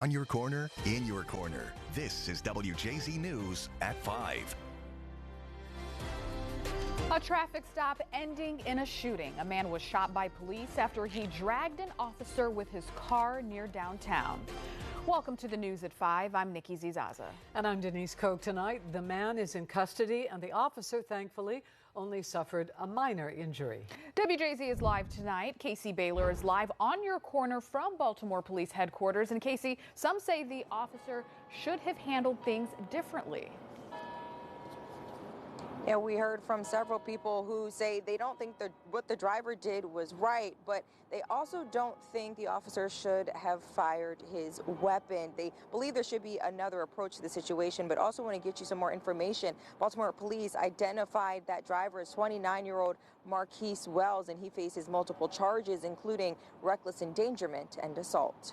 On your corner, in your corner. This is WJZ News at 5. A traffic stop ending in a shooting. A man was shot by police after he dragged an officer with his car near downtown. Welcome to the news at 5. I'm Nikki Zizaza. And I'm Denise Koch. Tonight, the man is in custody and the officer, thankfully, only suffered a minor injury. WJZ is live tonight. Casey Baylor is live on your corner from Baltimore Police Headquarters. And Casey, some say the officer should have handled things differently. Yeah, we heard from several people who say they don't think what the driver did was right, but they also don't think the officer should have fired his weapon. They believe there should be another approach to the situation, but also want to get you some more information. Baltimore police identified that driver as 29-year-old Marquise Wells, and he faces multiple charges, including reckless endangerment and assault.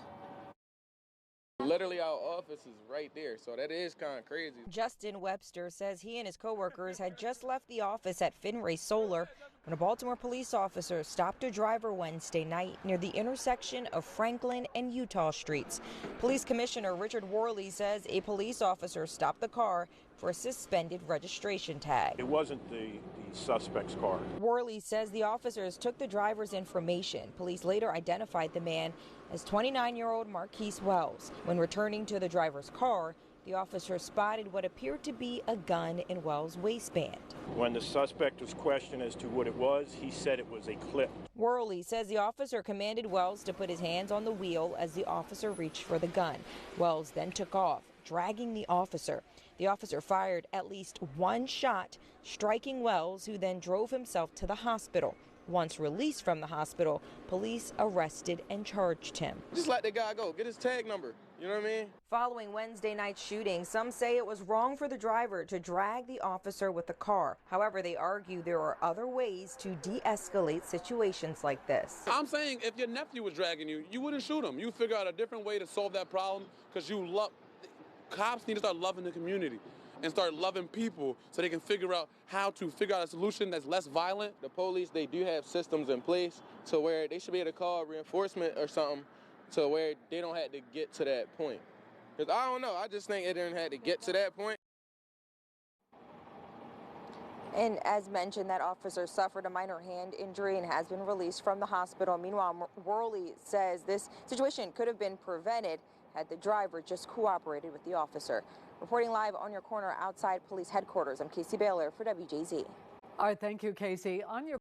Literally, our office is right there, so that is kind of crazy. Justin Webster says he and his coworkers had just left the office at Finray Solar when a Baltimore police officer stopped a driver Wednesday night near the intersection of Franklin and Utah Streets. Police Commissioner Richard Worley says a police officer stopped the car for a suspended registration tag. It wasn't the suspect's car. Worley says the officers took the driver's information. Police later identified the man as 29-year-old Marquise Wells. When returning to the driver's car, the officer spotted what appeared to be a gun in Wells' waistband. When the suspect was questioned as to what it was, he said it was a clip. Worley says the officer commanded Wells to put his hands on the wheel as the officer reached for the gun. Wells then took off, dragging the officer. The officer fired at least one shot, striking Wells, who then drove himself to the hospital. Once released from the hospital, police arrested and charged him. Just let the guy go. Get his tag number. You know what I mean? Following Wednesday night's shooting, some say it was wrong for the driver to drag the officer with the car. However, they argue there are other ways to de-escalate situations like this. I'm saying if your nephew was dragging you, you wouldn't shoot him. You figure out a different way to solve that problem because you love. Cops need to start loving the community and start loving people so they can figure out how to figure out a solution that's less violent. The police, they do have systems in place to where they should be able to call reinforcement or something to where they don't have to get to that point. Because I don't know, I just think it didn't have to get to that point. And as mentioned, that officer suffered a minor hand injury and has been released from the hospital. Meanwhile, Worley says this situation could have been prevented had the driver just cooperated with the officer. Reporting live on your corner outside police headquarters, I'm Casey Baylor for WJZ. All right, thank you, Casey. On your